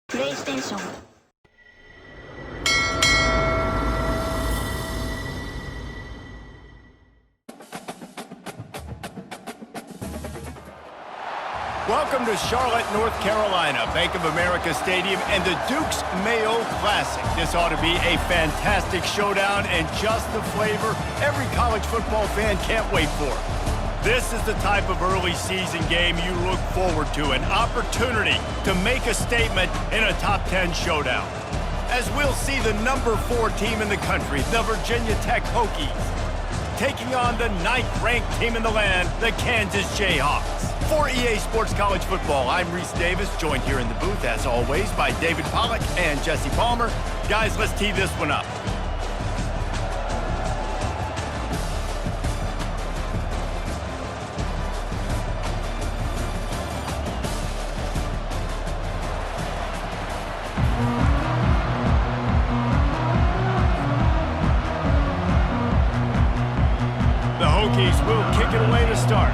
PlayStation. Welcome to Charlotte, North Carolina, Bank of America Stadium, and the Duke's Mayo Classic. This ought to be a fantastic showdown and just the flavor every college football fan can't wait for. This is the type of early season game you look forward to, an opportunity to make a statement in a top 10 showdown. As we'll see the number 4 team in the country, the Virginia Tech Hokies, taking on the 9th-ranked team in the land, the Kansas Jayhawks. For EA Sports College Football, I'm Reese Davis, joined here in the booth, as always, by David Pollack and Jesse Palmer. Guys, let's tee this one up. The Hokies will kick it away to start.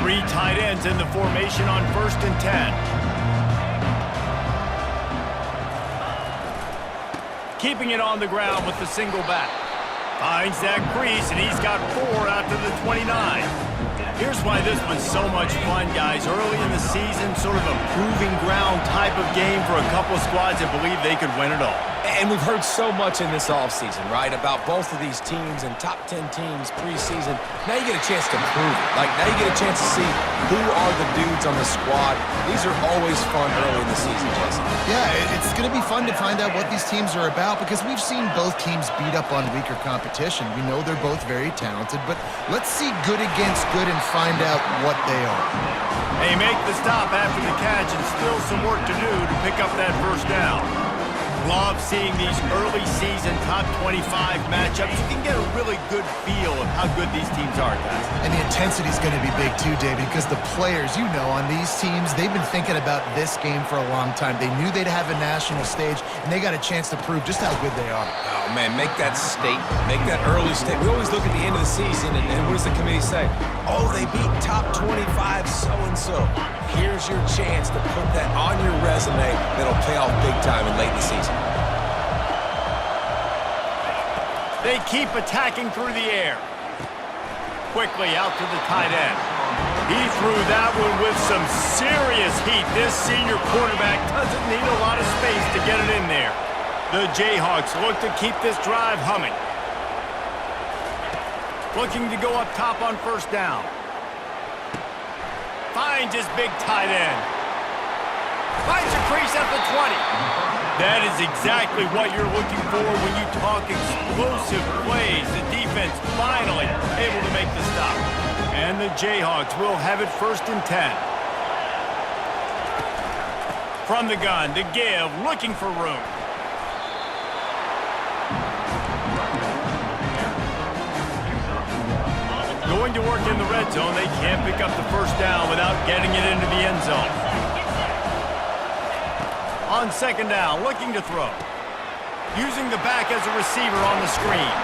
Three tight ends in the formation on 1st and 10. Keeping it on the ground with the single back. Finds that crease, and he's got 4 out to the 29. Here's why this one's so much fun, guys. Early in the season, sort of a proving ground type of game for a couple of squads that believe they could win it all. And we've heard so much in this offseason, right, about both of these teams and top 10 teams preseason. Now you get a chance to prove it. Like, now you get a chance to see who are the dudes on the squad. These are always fun early in the season, Jesse. Yeah, it's going to be fun to find out what these teams are about because we've seen both teams beat up on weaker competition. We know they're both very talented, but let's see good against good and find out what they are. They make the stop after the catch and still some work to do to pick up that first down. Love seeing these early season top 25 matchups. You can get a really good feel of how good these teams are, guys. And the intensity is going to be big too, David, because the players, you know, on these teams, they've been thinking about this game for a long time. They knew they'd have a national stage, and they got a chance to prove just how good they are. Oh, man, make that statement. Make that early statement. We always look at the end of the season, and what does the committee say? Oh, they beat top 25 so-and-so. Here's your chance to put that on your resume that'll pay off big time in late in the season. They keep attacking through the air. Quickly out to the tight end. He threw that one with some serious heat. This senior quarterback doesn't need a lot of space to get it in there. The Jayhawks look to keep this drive humming. Looking to go up top on 1st down. Finds his big tight end. Finds a crease at the 20. That is exactly what you're looking for when you talk explosive plays. The defense finally able to make the stop. And the Jayhawks will have it 1st and 10. From the gun, to give, looking for room. Going to work in the red zone. They can't pick up the first down without getting it into the end zone. On 2nd down, looking to throw. Using the back as a receiver on the screen.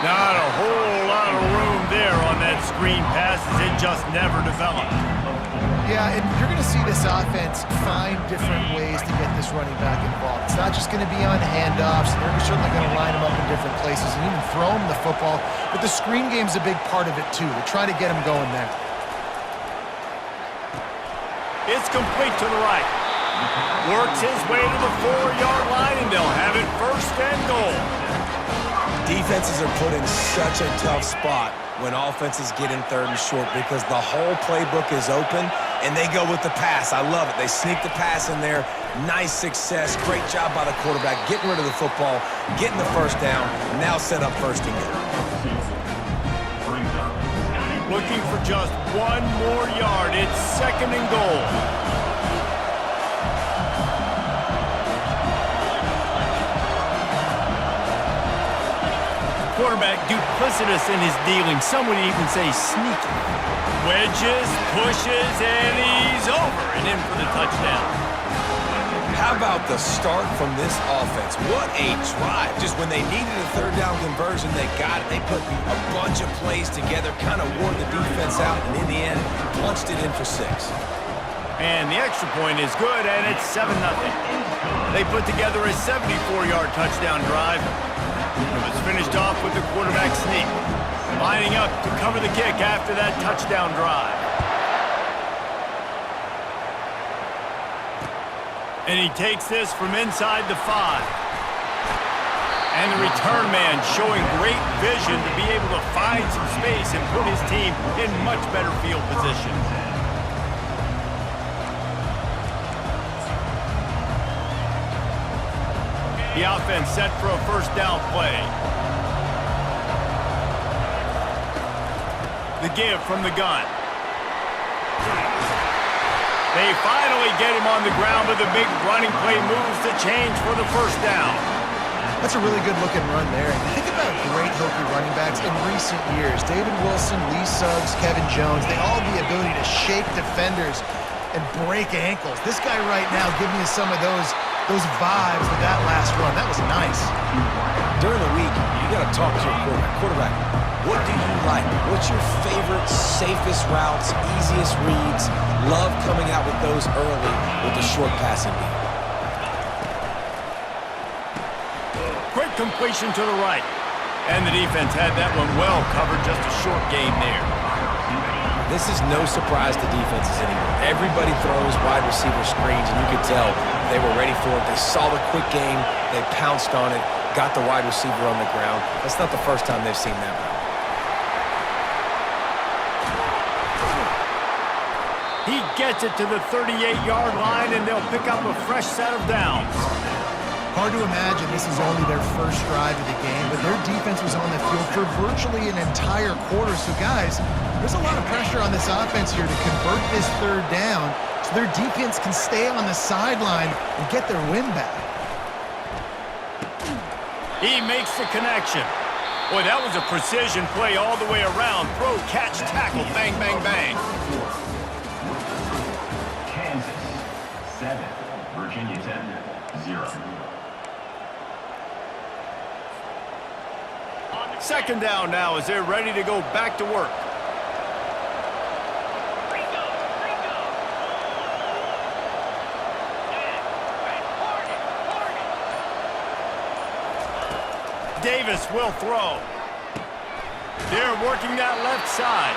Not a whole lot of room there on that screen pass as it just never developed. Yeah, and you're going to see this offense find different ways to get this running back involved. It's not just going to be on handoffs. They're certainly going to line him up in different places and even throw him the football. But the screen game's a big part of it, too. They're trying to get him going there. It's complete to the right. Works his way to the 4-yard line, and they'll have it 1st and goal. Defenses are put in such a tough spot when offenses get in 3rd and short because the whole playbook is open, and they go with the pass. I love it. They sneak the pass in there. Nice success. Great job by the quarterback getting rid of the football, getting the 1st down, now set up 1st and goal. Looking for just 1 more yard. It's 2nd and goal. quarterback duplicitous in his dealing. Some would even say sneaky. Wedges, pushes, and he's over and in for the touchdown. How about the start from this offense? What a drive. Just when they needed a third down conversion, they got it. They put a bunch of plays together, kind of wore the defense out, and in the end, punched it in for 6. And the extra point is good, and it's 7-0. They put together a 74-yard touchdown drive. It was finished off with the quarterback sneak, lining up to cover the kick after that touchdown drive. And he takes this from inside the 5. And the return man showing great vision to be able to find some space and put his team in much better field position. The offense set for a first down play. The give from the gun. They finally get him on the ground, but the big running play moves the change for the first down. That's a really good-looking run there. And think about great Hokie running backs in recent years. David Wilson, Lee Suggs, Kevin Jones, they all have the ability to shake defenders and break ankles. This guy right now giving you some of those vibes with that last run. That was nice. During the week, you got to talk to your quarterback. What do you like? What's your favorite, safest routes, easiest reads? Love coming out with those early with the short passing game. Quick completion to the right. And the defense had that one well covered, just a short game there. This is no surprise to defenses anymore. Everybody throws wide receiver screens, and you could tell they were ready for it. They saw the quick game. They pounced on it, got the wide receiver on the ground. That's not the first time they've seen that route. He gets it to the 38-yard line, and they'll pick up a fresh set of downs. Hard to imagine this is only their first drive of the game, but their defense was on the field for virtually an entire quarter. So, guys, there's a lot of pressure on this offense here to convert this third down so their defense can stay on the sideline and get their win back. He makes the connection. Boy, that was a precision play all the way around. Throw, catch, tackle, bang, bang, bang. Kansas 7, Virginia 10, 0. Second down now as they're ready to go back to work. Davis will throw. They're working that left side.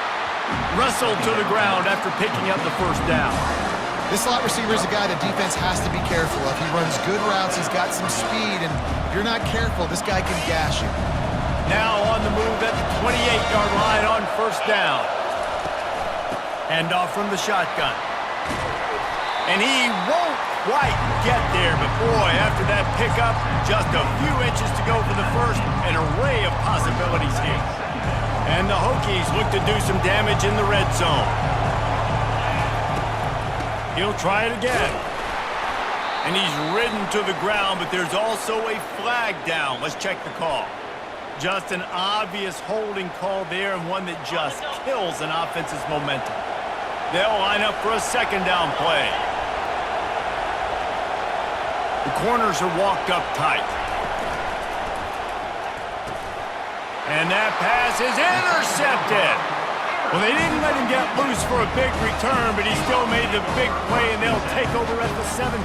Wrestled to the ground after picking up the first down. This slot receiver is a guy the defense has to be careful of. He runs good routes, he's got some speed, and if you're not careful, this guy can gash you. Now on the move at the 28-yard line on first down. Handoff from the shotgun. And he won't quite get there, but boy, after that pickup, just a few inches to go for the first, an array of possibilities here. And the Hokies look to do some damage in the red zone. He'll try it again. And he's ridden to the ground, but there's also a flag down. Let's check the call. Just an obvious holding call there, and one that just kills an offense's momentum. They'll line up for a second down play. The corners are walked up tight. And that pass is intercepted. Well, they didn't let him get loose for a big return, but he still made the big play, and they'll take over at the 17.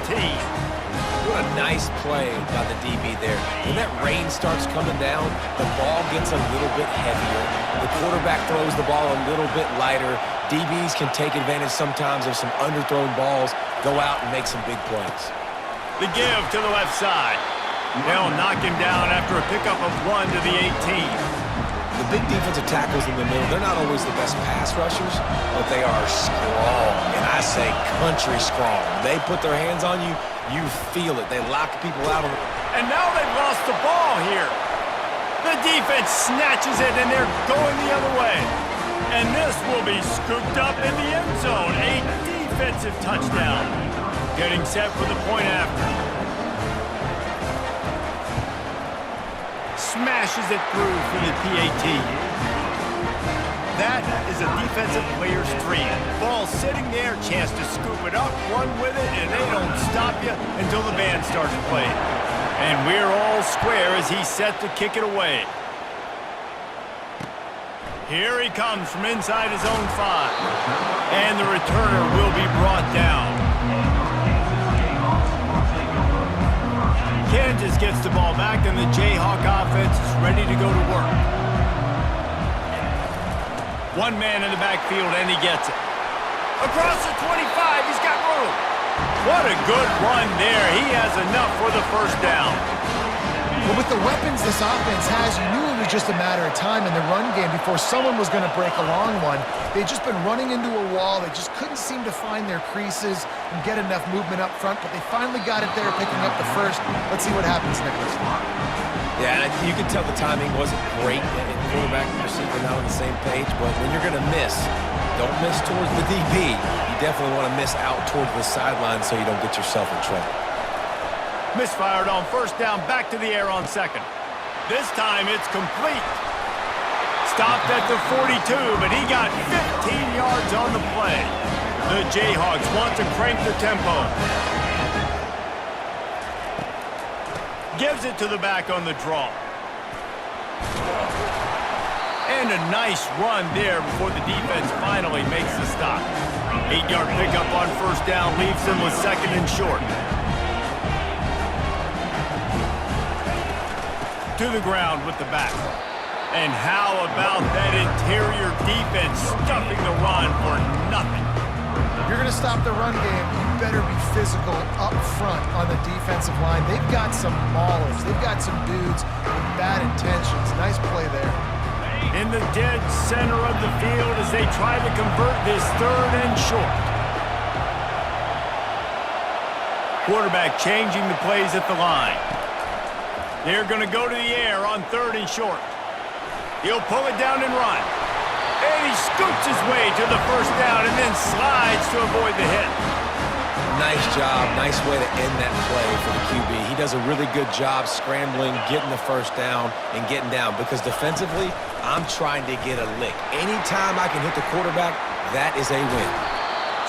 What a nice play by the DB there. When that rain starts coming down, the ball gets a little bit heavier. The quarterback throws the ball a little bit lighter. DBs can take advantage sometimes of some underthrown balls, go out and make some big plays. The give to the left side. They'll knock him down after a pickup of 1 to the 18. The big defensive tackles in the middle, they're not always the best pass rushers, but they are strong, and I say country strong. They put their hands on you, you feel it. They lock people out of it. And now they've lost the ball here. The defense snatches it, and they're going the other way. And this will be scooped up in the end zone. A defensive touchdown. Getting set for the point after. smashes it through for the PAT. That is a defensive player's dream. Ball sitting there, chance to scoop it up, run with it, and they don't stop you until the band starts playing. And we're all square as he's set to kick it away. Here he comes from inside his own 5. And the returner will be brought down. Kansas gets the ball back, and the Jayhawk offense is ready to go to work. One man in the backfield, and he gets it. Across the 25, he's got room. What a good run there. He has enough for the first down. Well, with the weapons this offense has, you knew it was just a matter of time in the run game before someone was going to break a long one. They'd just been running into a wall. They just couldn't seem to find their creases and get enough movement up front, but they finally got it there, picking up the first. Let's see what happens, Nicholas. Yeah, and you can tell the timing wasn't great, and quarterback and receiver not on the same page, but when you're going to miss, don't miss towards the DB. You definitely want to miss out towards the sideline so you don't get yourself in trouble. Misfired on first down, back to the air on second. This time it's complete. Stopped at the 42, but he got 15 yards on the play. The Jayhawks want to crank the tempo. Gives it to the back on the draw. And a nice run there before the defense finally makes the stop. 8-yard pickup on first down leaves them with second and short. To the ground with the back. And how about that interior defense stuffing the run for nothing? If you're going to stop the run game, you better be physical up front on the defensive line. They've got some maulers. They've got some dudes with bad intentions. Nice play there. In the dead center of the field as they try to convert this third and short. Quarterback changing the plays at the line. They're going to go to the air on third and short. He'll pull it down and run. And he scoots his way to the first down and then slides to avoid the hit. Nice job. Nice way to end that play for the QB. He does a really good job scrambling, getting the first down, and getting down. Because defensively, I'm trying to get a lick. Anytime I can hit the quarterback, that is a win.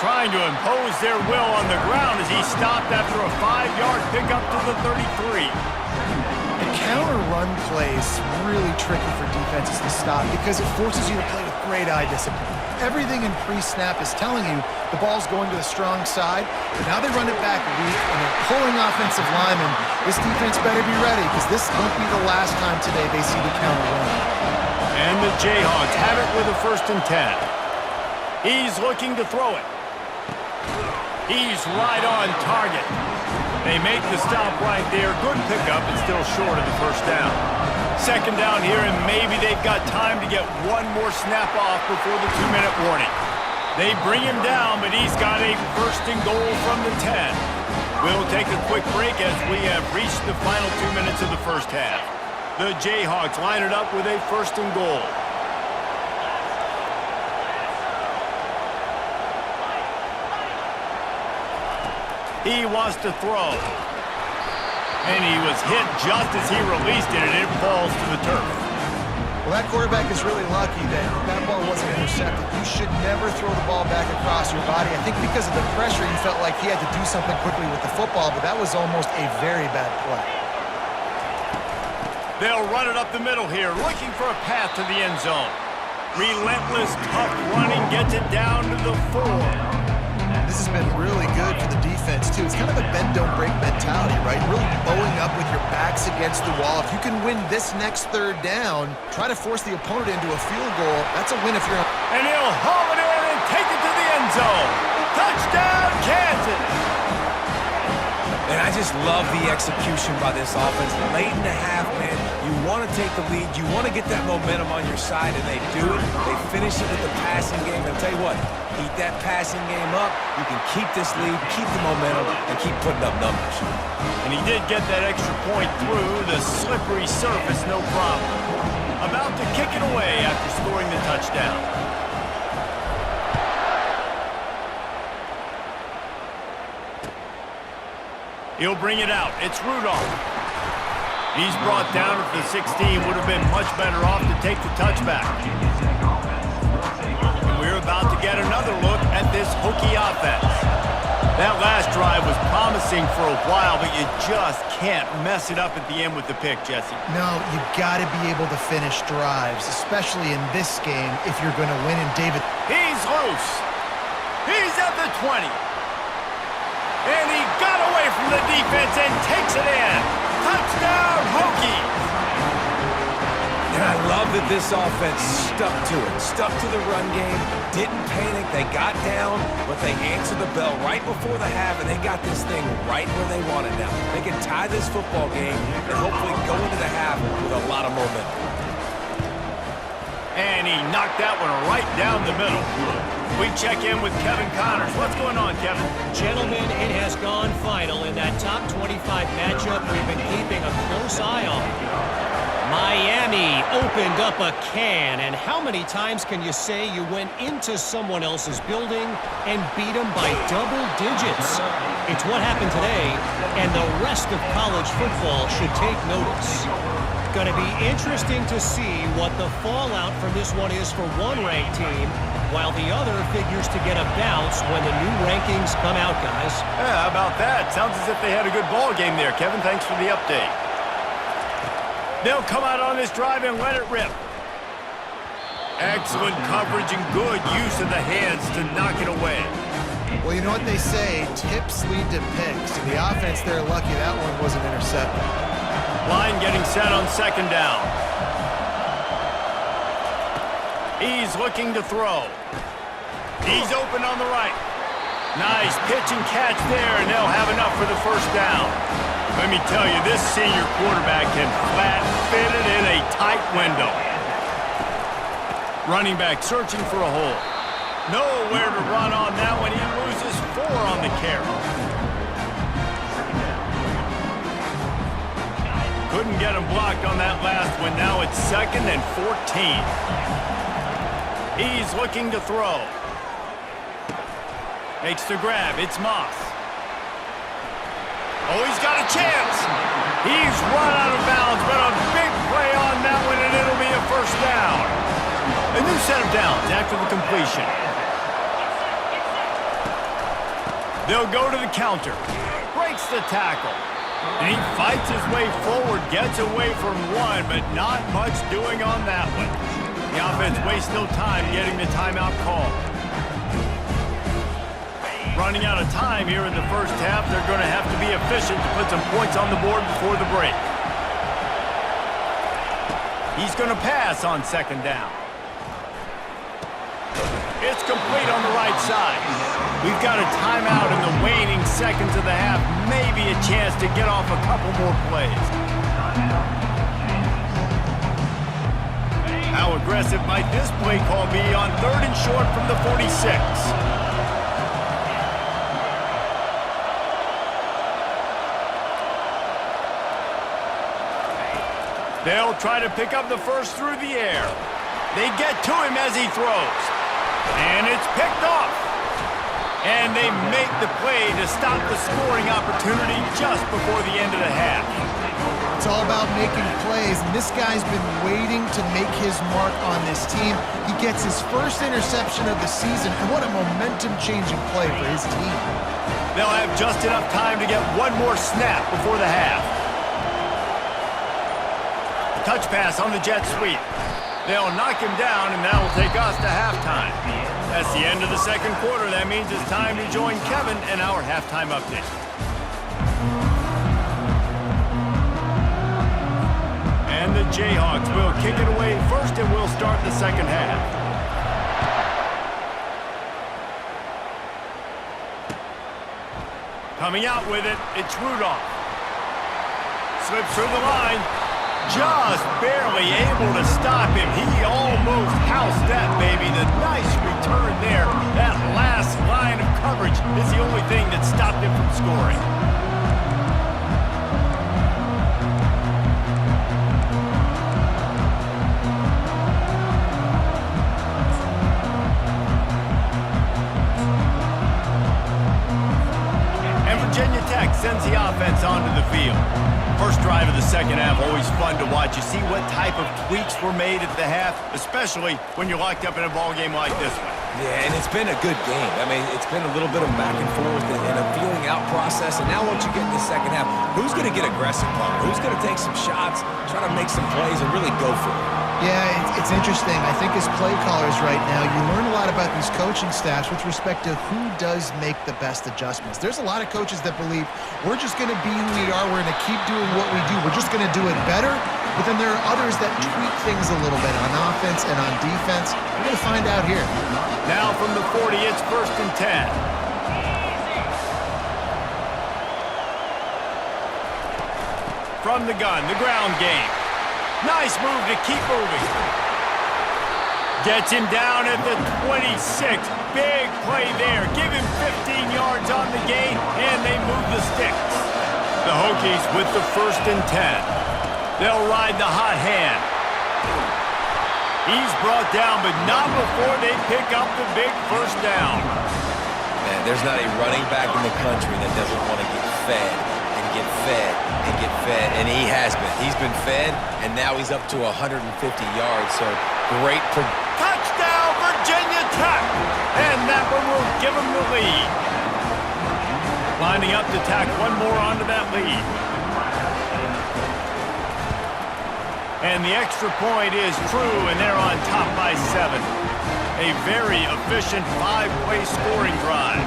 Trying to impose their will on the ground as he stopped after a 5-yard pickup to the 33. Counter run plays really tricky for defenses to stop because it forces you to play with great eye discipline. Everything in pre-snap is telling you the ball's going to the strong side, but now they run it back weak and they're pulling offensive linemen. This defense better be ready because this won't be the last time today they see the counter run. And the Jayhawks have it with a 1st and 10. He's looking to throw it. He's right on target. They make the stop right there. Good pickup, but still short of the first down. Second down here, and maybe they've got time to get one more snap off before the 2-minute warning. They bring him down, but he's got a 1st and goal from the 10. We'll take a quick break as we have reached the final 2 minutes of the first half. The Jayhawks line it up with a 1st and goal. He wants to throw. And he was hit just as he released it, and it falls to the turf. Well, that quarterback is really lucky that that ball wasn't intercepted. You should never throw the ball back across your body. I think because of the pressure, he felt like he had to do something quickly with the football, but that was almost a very bad play. They'll run it up the middle here, looking for a path to the end zone. Relentless, tough running gets it down to the 4. This has been really good for the defense, too. It's kind of a bend-don't-break mentality, right? Really bowing up with your backs against the wall. If you can win this next third down, try to force the opponent into a field goal. That's a win if you're... And he'll haul it in and take it to the end zone. Touchdown, Kansas! And I just love the execution by this offense. Late in the half, man, you want to take the lead. You want to get that momentum on your side, and they do it. They finish it with the passing game. And I'll tell you what, keep that passing game up. You can keep this lead, keep the momentum, and keep putting up numbers. And he did get that extra point through the slippery surface, no problem. About to kick it away after scoring the touchdown. He'll bring it out. It's Rudolph. He's brought down at the 16. Would have been much better off to take the touchback. And we're about to get another look at this Hokie offense. That last drive was promising for a while, but you just can't mess it up at the end with the pick, Jesse. No, you got to be able to finish drives, especially in this game if you're going to win. And David, he's loose. He's at the 20. And he got away from the defense and takes it in. Touchdown, Hokies! And I love that this offense stuck to it, stuck to the run game, didn't panic, they got down, but they answered the bell right before the half, and they got this thing right where they want it now. They can tie this football game and hopefully go into the half with a lot of momentum. And he knocked that one right down the middle. We check in with Kevin Connors. What's going on, Kevin? Gentlemen, it has gone final in that top 25 matchup we've been keeping a close eye on. Miami opened up a can, and how many times can you say you went into someone else's building and beat them by double digits? It's what happened today, and the rest of college football should take notice. Going to be interesting to see what the fallout from this one is for one ranked team, while the other figures to get a bounce when the new rankings come out, guys. Yeah, how about that? Sounds as if they had a good ball game there, Kevin. Thanks for the update. They'll come out on this drive and let it rip. Excellent coverage and good use of the hands to knock it away. well, you know what they say, tips lead to picks. And the offense, they're lucky that one wasn't intercepted. Line getting set on second down. He's looking to throw. He's open on the right. Nice pitch and catch there, and they'll have enough for the first down. Let me tell you, this senior quarterback can flat fit it in a tight window. Running back searching for a hole. Nowhere to run on that one. He loses 4 on the carry. Couldn't get him blocked on that last one. Now it's 2nd and 14. He's looking to throw. Makes the grab. It's Moss. Oh, he's got a chance. He's run out of bounds, but a big play on that one, and it'll be a first down. A new set of downs after the completion. They'll go to the counter. Breaks the tackle. And he fights his way forward, gets away from one, but not much doing on that one. The offense wastes no time getting the timeout call. Running out of time here in the first half. They're going to have to be efficient to put some points on the board before the break. He's going to pass on second down. It's complete on the right side. We've got a timeout in the waning seconds of the half. Maybe a chance to get off a couple more plays. How aggressive might this play call be on 3rd and short from the 46? They'll try to pick up the first through the air. They get to him as he throws. And it's picked off. And they make the play to stop the scoring opportunity just before the end of the half. It's all about making plays, and this guy's been waiting to make his mark on this team. He gets his first interception of the season, and what a momentum-changing play for his team. They'll have just enough time to get one more snap before the half. Touch pass on the jet sweep. They'll knock him down, and that will take us to halftime. That's the end of the second quarter. That means it's time to join Kevin in our halftime update. And the Jayhawks will kick it away first, and we'll start the second half. Coming out with it, it's Rudolph. Slips through the line. Just barely able to stop him. He almost housed that, baby. The nice return there. That last line of coverage is the only thing that stopped him from scoring. And Virginia Tech sends the offense onto the field. First drive of the second half, always fun to watch. You see what type of tweaks were made at the half, especially when you're locked up in a ball game like this one. Yeah, and it's been a good game. I mean, it's been a little bit of back and forth and a feeling out process. And now once you get in the second half, who's going to get aggressive, Paul? Who's going to take some shots, try to make some plays, and really go for it? Yeah, it's interesting. I think as play callers right now, you learn a lot about these coaching staffs with respect to who does make the best adjustments. There's a lot of coaches that believe we're just going to be who we are. We're going to keep doing what we do. We're just going to do it better. But then there are others that tweak things a little bit on offense and on defense. We're going to find out here. Now from the 40, it's 1st and 10. From the gun, the ground game. Nice move to keep moving. Gets him down at the 26. Big play there. Give him 15 yards on the gain, and they move the sticks. The Hokies with the 1st and 10. They'll ride the hot hand. He's brought down, but not before they pick up the big first down. Man, there's not a running back in the country that doesn't want to get fed and get fed and get fed, and he has been. He's been fed, and now he's up to 150 yards, so great. Touchdown, Virginia Tech! And that one will give them the lead. Lining up to tack one more onto that lead. And the extra point is true, and they're on top by 7. A very efficient 5-play scoring drive.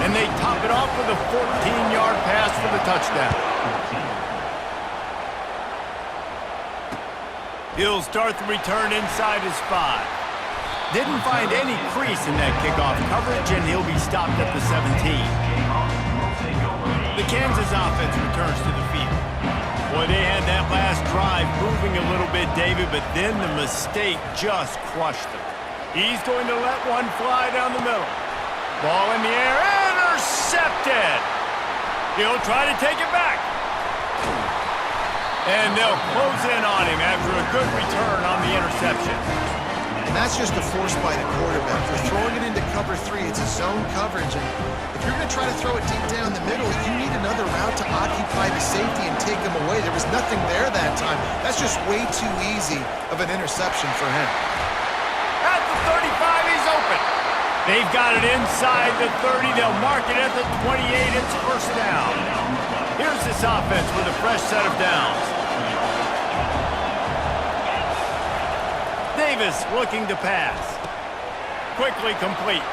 And they top it off with a 14-yard pass for the touchdown. He'll start the return inside his 5. Didn't find any crease in that kickoff coverage, and he'll be stopped at the 17. The Kansas offense returns to the field. Boy, they had that last drive moving a little bit, David, but then the mistake just crushed them. He's going to let one fly down the middle. Ball in the air, intercepted! He'll try to take it back. And they'll close in on him after a good return on the interception. And that's just a force by the quarterback. They're throwing it into cover 3. It's a zone coverage. And if you're going to try to throw it deep down the middle, you need another route to occupy the safety and take him away. There was nothing there that time. That's just way too easy of an interception for him. At the 35, he's open. They've got it inside the 30. They'll mark it at the 28. It's first down. Here's this offense with a fresh set of downs. Davis looking to pass. Quickly complete.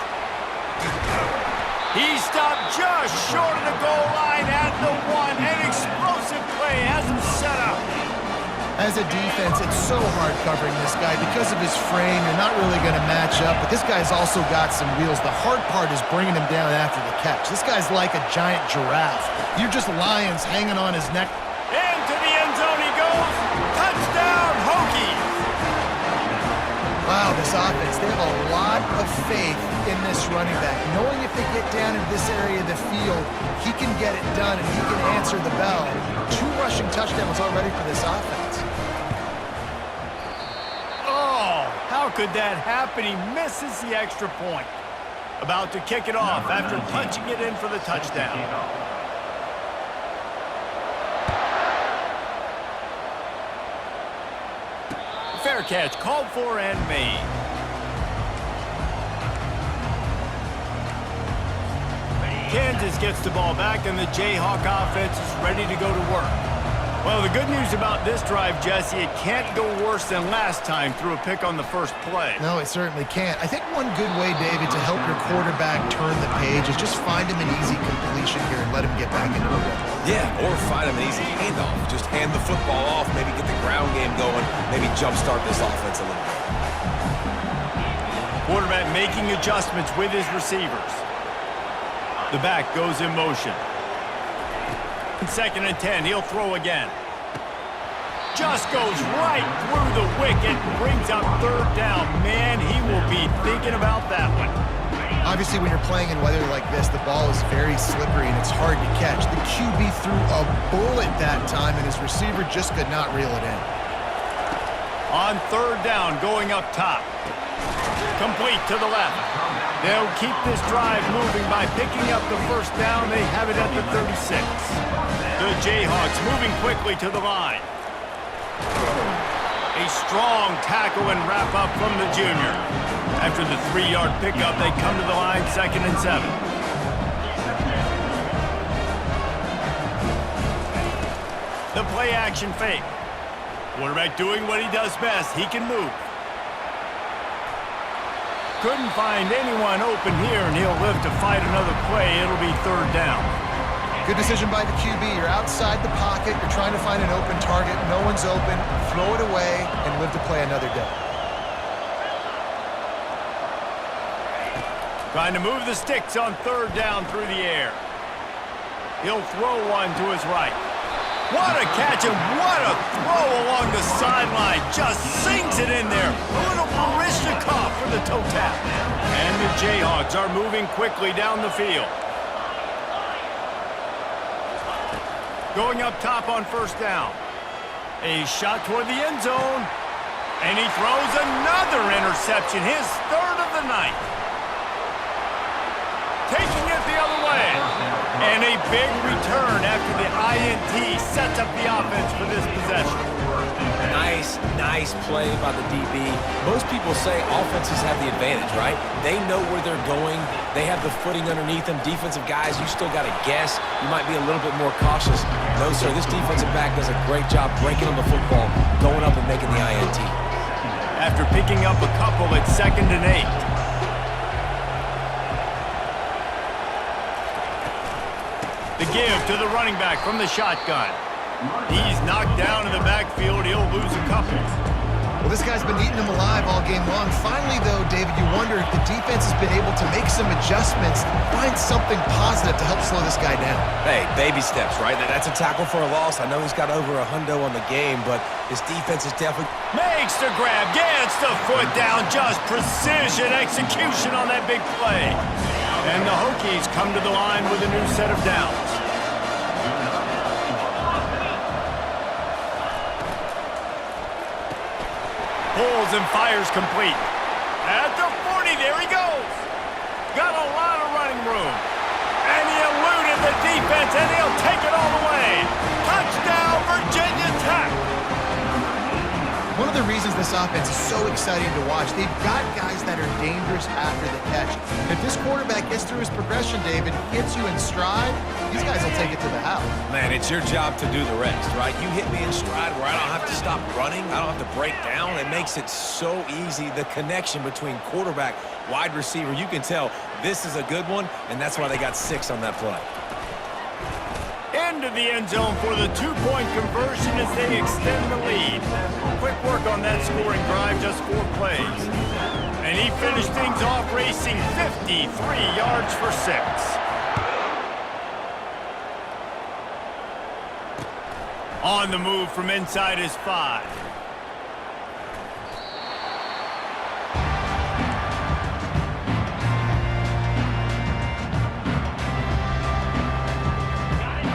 He stopped just short of the goal line at the 1. An explosive play has him set up. As a defense, it's so hard covering this guy because of his frame. You're not really going to match up, but this guy's also got some wheels. The hard part is bringing him down after the catch. This guy's like a giant giraffe. You're just lions hanging on his neck. Into the end zone he goes. Touchdown, Hokies. Wow, this offense, they have a lot of faith in this running back. Knowing if they get down in this area of the field, he can get it done and he can answer the bell. 2 rushing touchdowns already for this offense. How could that happen? He misses the extra point. About to kick it off after punching it in for the touchdown. Fair catch called for and made. Kansas gets the ball back, and the Jayhawk offense is ready to go to work. Well, the good news about this drive, Jesse, it can't go worse than last time through a pick on the first play. No, it certainly can't. I think one good way, David, to help your quarterback turn the page is just find him an easy completion here and let him get back into it. Yeah, or find him an easy handoff. Just hand the football off, maybe get the ground game going, maybe jumpstart this offense a little bit. Quarterback making adjustments with his receivers. The back goes in motion. 2nd and 10, he'll throw again. Just goes right through the wicket, brings up 3rd down. Man, he will be thinking about that one. Obviously, when you're playing in weather like this, the ball is very slippery and it's hard to catch. The QB threw a bullet that time, and his receiver just could not reel it in. On 3rd down, going up top. Complete to the left. They'll keep this drive moving by picking up the first down. They have it at the 36. The Jayhawks moving quickly to the line. A strong tackle and wrap up from the junior. After the 3-yard pickup, they come to the line, 2nd and 7. The play action fake. Quarterback doing what he does best. He can move. Couldn't find anyone open here, and he'll live to fight another play. It'll be 3rd down. Good decision by the QB. You're outside the pocket. You're trying to find an open target. No one's open. Throw it away and live to play another day. Trying to move the sticks on 3rd down through the air. He'll throw one to his right. What a catch and what a throw along the sideline. Just sinks it in there. A little Barishnikov for the toe tap. And the Jayhawks are moving quickly down the field. Going up top on 1st down. A shot toward the end zone. And he throws another interception. His 3rd of the night. Taking it the other way. And a big return after the INT sets up the offense for this possession. Nice play by the DB. Most people say offenses have the advantage, right? They know where they're going. They have the footing underneath them. Defensive guys, you still got to guess. You might be a little bit more cautious. No, sir, this defensive back does a great job breaking on the football, going up and making the INT. After picking up a couple, it's 2nd and 8. The give to the running back from the shotgun. He's knocked down in the backfield. He'll lose a couple. Well, this guy's been eating them alive all game long. Finally, though, David, you wonder if the defense has been able to make some adjustments, find something positive to help slow this guy down. Hey, baby steps, right? That's a tackle for a loss. I know he's got over a hundo on the game, but his defense is definitely... Makes the grab, gets the foot down, just precision execution on that big play. And the Hokies come to the line with a new set of downs. Pulls and fires complete. At the 40, there he goes. Got a lot of running room. And he eluded the defense, and he'll take it all the way. Touchdown, Virginia Tech. One of the reasons this offense is so exciting to watch, they've got guys that are dangerous after the catch. If this quarterback gets through his progression, David, hits you in stride, these guys will take it to the house. Man, it's your job to do the rest, right? You hit me in stride where I don't have to stop running. I don't have to break down. It makes it so easy. The connection between quarterback, wide receiver, you can tell this is a good one, and that's why they got 6 on that play. Into the end zone for the 2-point conversion as they extend the lead. Quick work on that scoring drive, just 4 plays. And he finished things off racing 53 yards for 6. On the move from inside his 5.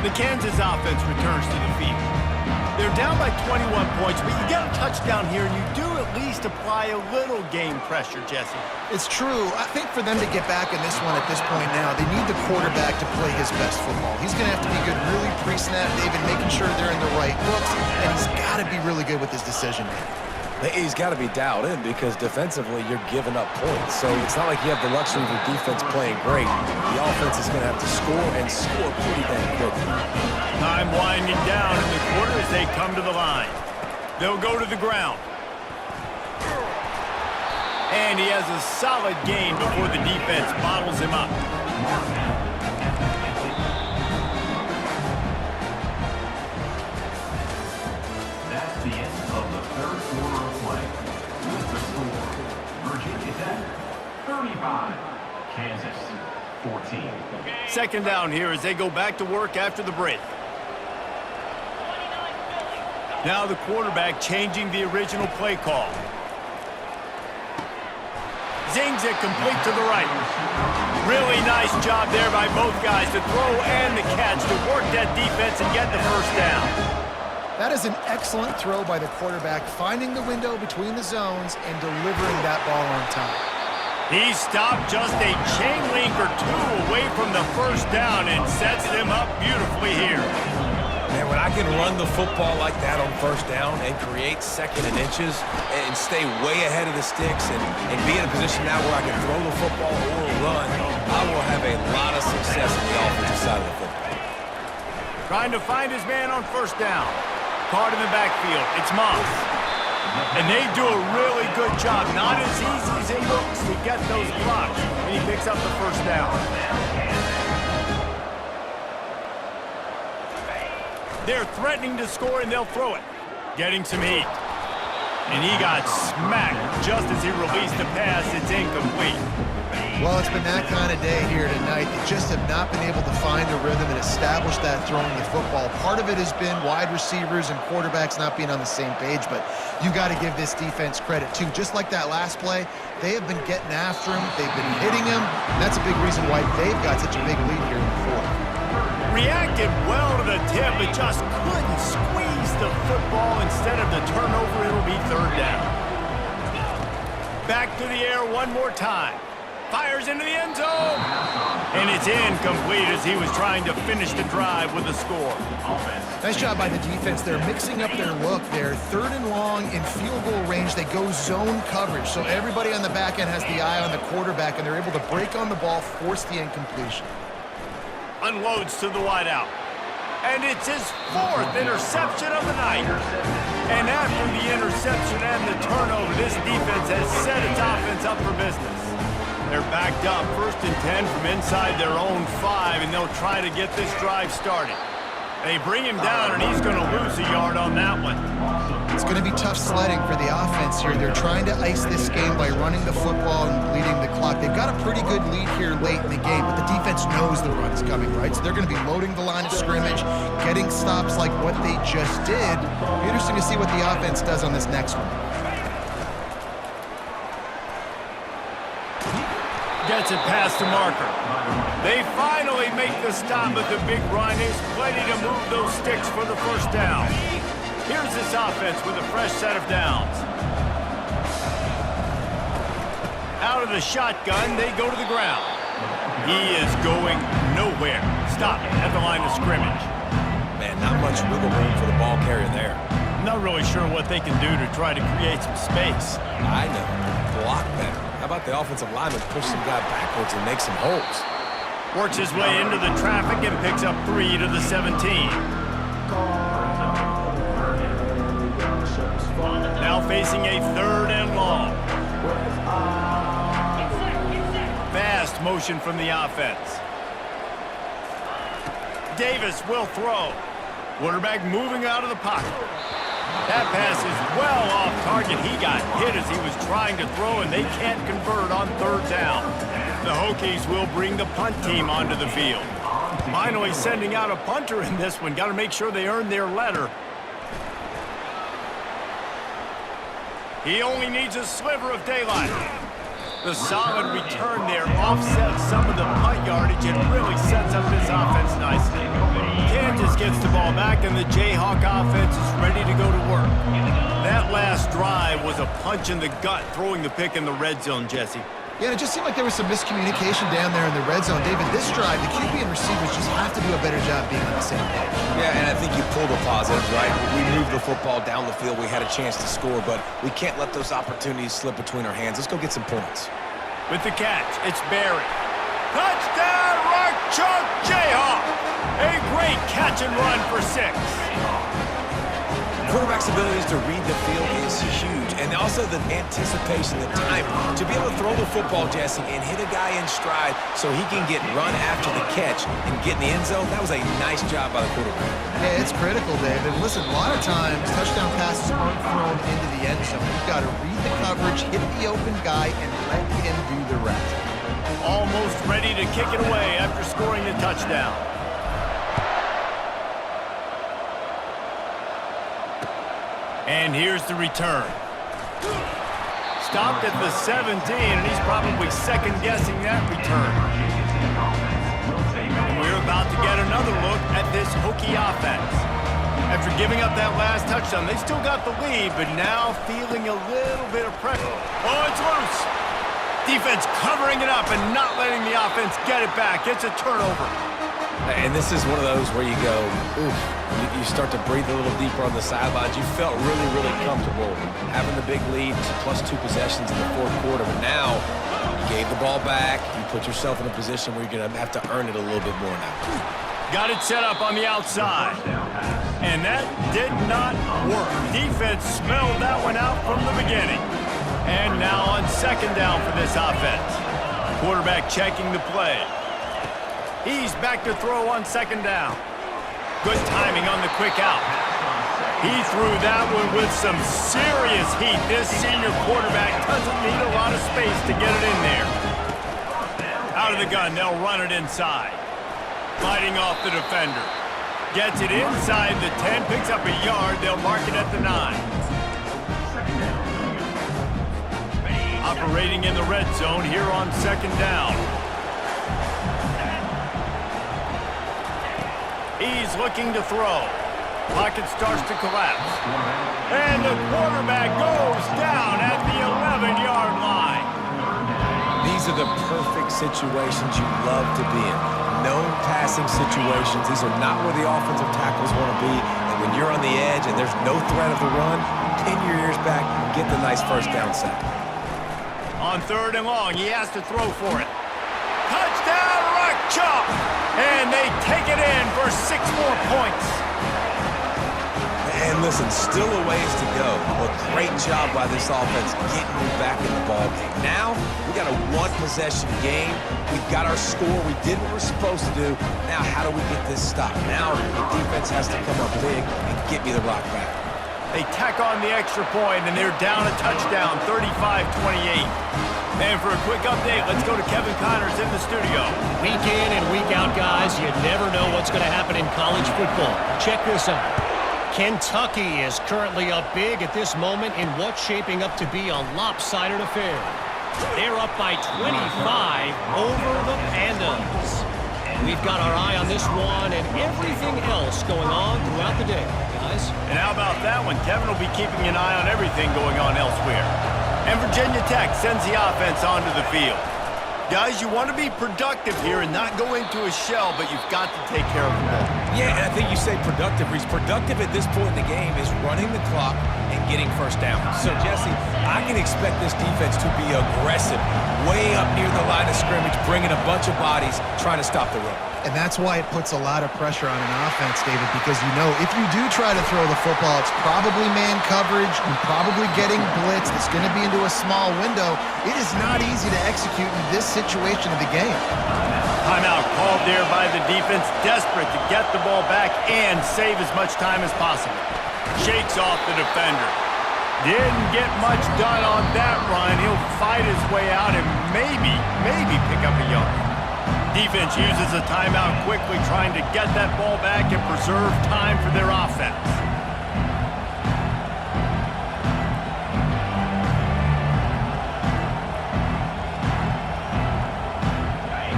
The Kansas offense returns to the field. They're down by 21 points, but you get a touchdown here, and you do at least apply a little game pressure, Jesse. It's true. I think for them to get back in this one at this point now, they need the quarterback to play his best football. He's going to have to be good really pre-snap, David, making sure they're in the right looks, and he's got to be really good with his decision-making. He's got to be dialed in because defensively you're giving up points. So it's not like you have the luxury of your defense playing great. The offense is going to have to score and score pretty dang quickly. Time winding down in the quarter as they come to the line. They'll go to the ground. And he has a solid gain before the defense bottles him up. That's the end of the 3rd quarter of play. With the score, Virginia Tech 35, Kansas 14. 2nd down here as they go back to work after the break. Now the quarterback changing the original play call. Zings it complete to the right. Really nice job there by both guys to throw and the catch to work that defense and get the first down. That is an excellent throw by the quarterback, finding the window between the zones and delivering that ball on time. He stopped just a chain link or two away from the first down and sets them up beautifully here. Man, when I can run the football like that on first down and create second and inches and stay way ahead of the sticks and be in a position now where I can throw the football or run, I will have a lot of success on the offensive side of the football. Trying to find his man on first down. Caught in the backfield. It's Moss. And they do a really good job. Not as easy as it looks to get those blocks. And he picks up the first down. They're threatening to score, and they'll throw it. Getting some heat. And he got smacked just as he released the pass. It's incomplete. Well, it's been that kind of day here tonight. They just have not been able to find a rhythm and establish that throwing the football. Part of it has been wide receivers and quarterbacks not being on the same page, but you got to give this defense credit, too. Just like that last play, they have been getting after him. They've been hitting him. And that's a big reason why they've got such a big lead here in the fourth. Reacted well to the tip, but just couldn't squeeze the football. Instead of the turnover, it'll be third down. Back to the air one more time. Fires into the end zone. And it's incomplete as he was trying to finish the drive with a score. Nice job by the defense. They're mixing up their look. They're third and long in field goal range. They go zone coverage. So everybody on the back end has the eye on the quarterback, and they're able to break on the ball, force the incompletion. Unloads to the wideout. And it's his fourth interception of the night. And after the interception and the turnover, this defense has set its offense up for business. They're backed up, 1st and 10 from inside their own 5, and they'll try to get this drive started. They bring him down, and he's going to lose a yard on that one. It's going to be tough sledding for the offense here. They're trying to ice this game by running the football and bleeding the clock. They've got a pretty good lead here late in the game, but the defense knows the run's coming, right? So they're going to be loading the line of scrimmage, getting stops like what they just did. It'll be interesting to see what the offense does on this next one. Gets it past the marker. They finally make the stop, but the big run is plenty to move those sticks for the first down. Here's this offense with a fresh set of downs. Out of the shotgun, they go to the ground. He is going nowhere. Stop at the line of scrimmage. Man, not much wiggle room for the ball carrier there. Not really sure what they can do to try to create some space. I know. Block better. How about the offensive lineman push some guy backwards and make some holes? Works his way into the traffic and picks up 3 to the 17. Now facing a 3rd and long. Fast motion from the offense. Davis will throw. Quarterback moving out of the pocket. That pass is well off target. He got hit as he was trying to throw, and they can't convert on 3rd down. The Hokies will bring the punt team onto the field. Finally sending out a punter in this one. Got to make sure they earn their letter. He only needs a sliver of daylight. The solid return there offsets some of the punt yardage and really sets up this offense nicely. Kansas gets the ball back, and the Jayhawk offense is ready to go to work. That last drive was a punch in the gut, throwing the pick in the red zone, Jesse. Yeah, and it just seemed like there was some miscommunication down there in the red zone. David, this drive, the QB and receivers just have to do a better job being on the same page. Yeah, and I think you pull the positives, right? We moved the football down the field. We had a chance to score, but we can't let those opportunities slip between our hands. Let's go get some points. With the catch, it's Barry. Touchdown, Rock Chalk Jayhawk! A great catch and run for 6. Quarterback's abilities to read the field is huge, and also the anticipation, the time to be able to throw the football, Jesse, and hit a guy in stride so he can get run after the catch and get in the end zone. That was a nice job by the quarterback. Yeah, it's critical, David. Listen, a lot of times touchdown passes aren't thrown into the end zone. You've got to read the coverage, hit the open guy, and let him do the rest. Almost ready to kick it away after scoring the touchdown. And here's the return. Stopped at the 17, and he's probably second-guessing that return. And we're about to get another look at this Hokie offense. After giving up that last touchdown, they still got the lead, but now feeling a little bit of pressure. Oh, it's loose. Defense covering it up and not letting the offense get it back. It's a turnover. And this is one of those where you go, oof, you start to breathe a little deeper on the sidelines. You felt really, really comfortable having the big lead, +2 possessions in the fourth quarter. But now you gave the ball back. You put yourself in a position where you're going to have to earn it a little bit more now. Got it set up on the outside. And that did not work. Defense smelled that one out from the beginning. And now on second down for this offense. Quarterback checking the play. He's back to throw on second down. Good timing on the quick out. He threw that one with some serious heat. This senior quarterback doesn't need a lot of space to get it in there. Out of the gun, they'll run it inside. Fighting off the defender. Gets it inside the 10, picks up a yard. They'll mark it at the 9. Operating in the red zone here on second down. He's looking to throw. Pocket starts to collapse. And the quarterback goes down at the 11-yard line. These are the perfect situations you love to be in. Known passing situations. These are not where the offensive tackles want to be. And when you're on the edge and there's no threat of the run, pin your ears back and get the nice first down sack. On third and long, he has to throw for it. Touchdown, Rock Chalk! And they take it in for 6 more points. And listen, still a ways to go. A great job by this offense getting you back in the ballgame. Now, we got a one-possession game. We've got our score. We did what we're supposed to do. Now, how do we get this stopped? Now, the defense has to come up big and get me the rock back. They tack on the extra point, and they're down a touchdown, 35-28. And for a quick update, let's go to Kevin Connors in the studio. Week in and week out, guys, you never know what's going to happen in college football. Check this out. Kentucky is currently up big at this moment in what's shaping up to be a lopsided affair. They're up by 25 over the Pandas. We've got our eye on this one and everything else going on throughout the day, guys. And how about that one? Kevin will be keeping an eye on everything going on elsewhere. And Virginia Tech sends the offense onto the field. Guys, you want to be productive here and not go into a shell, but you've got to take care of the ball. Yeah, and I think you say productive. He's productive at this point in the game is running the clock and getting first down. So, Jesse, I can expect this defense to be aggressive, way up near the line of scrimmage, bringing a bunch of bodies, trying to stop the run. And that's why it puts a lot of pressure on an offense, David, because you know if you do try to throw the football, it's probably man coverage and probably getting blitzed. It's going to be into a small window. It is not easy to execute in this situation of the game. Timeout called there by the defense, desperate to get the ball back and save as much time as possible. Shakes off the defender. Didn't get much done on that run. He'll fight his way out and maybe pick up a yard. Defense uses a timeout quickly, trying to get that ball back and preserve time for their offense.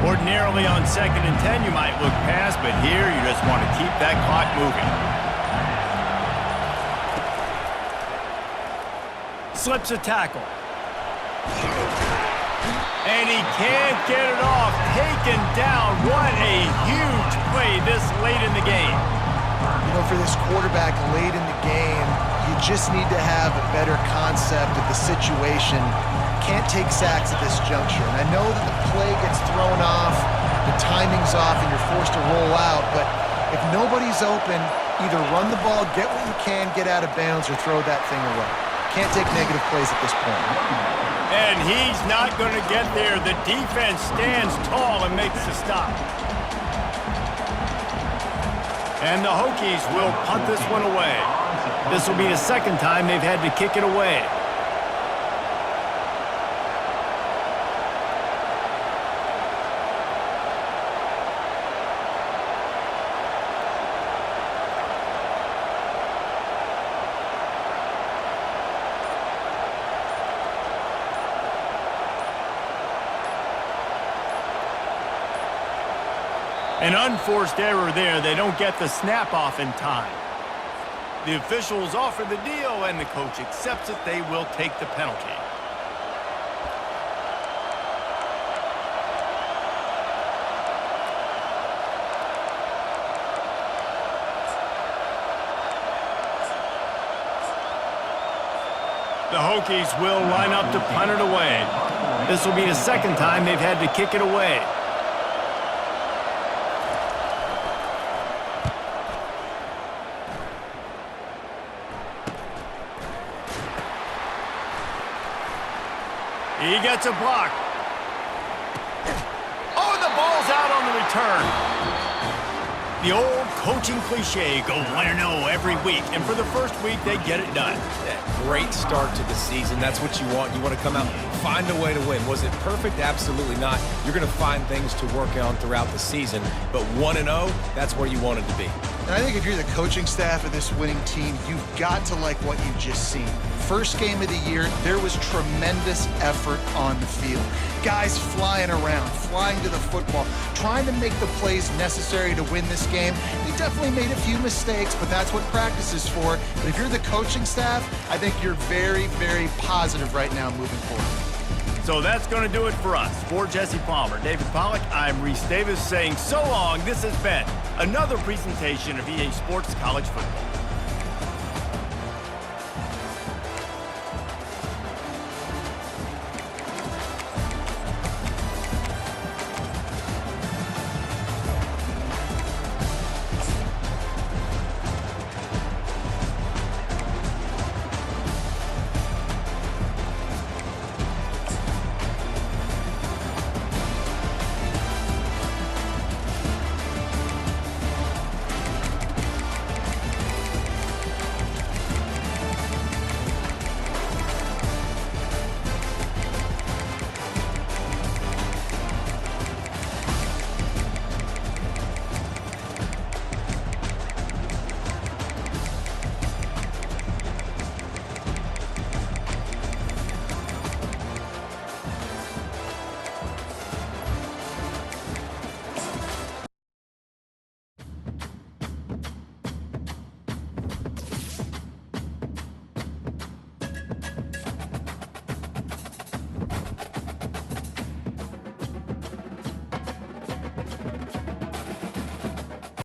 Ordinarily on 2nd and 10, you might look past, but here you just want to keep that clock moving. Slips a tackle. And he can't get it off. Taken down. What a huge play this late in the game. You know, for this quarterback late in the game, you just need to have a better concept of the situation. Can't take sacks at this juncture. And I know that the play gets thrown off, the timing's off, and you're forced to roll out. But if nobody's open, either run the ball, get what you can, get out of bounds, or throw that thing away. Can't take negative plays at this point. And he's not going to get there. The defense stands tall and makes the stop. And the Hokies will punt this one away. This will be the second time they've had to kick it away. An unforced error there. They don't get the snap off in time. The officials offer the deal, and the coach accepts it. They will take the penalty. The Hokies will line up to punt it away. This will be the second time they've had to kick it away. He gets a block. Oh, and the ball's out on the return. The old coaching cliche, go 1-0 every week. And for the first week, they get it done. Yeah, great start to the season. That's what you want. You want to come out, find a way to win. Was it perfect? Absolutely not. You're going to find things to work on throughout the season. But 1-0, that's where you want it to be. And I think if you're the coaching staff of this winning team, you've got to like what you've just seen. First game of the year, there was tremendous effort on the field. Guys flying around, flying to the football, trying to make the plays necessary to win this game. They definitely made a few mistakes, but that's what practice is for. But if you're the coaching staff, I think you're very, very positive right now moving forward. So that's going to do it for us. For Jesse Palmer, David Pollack, I'm Reese Davis saying so long. This has been another presentation of EA Sports College Football.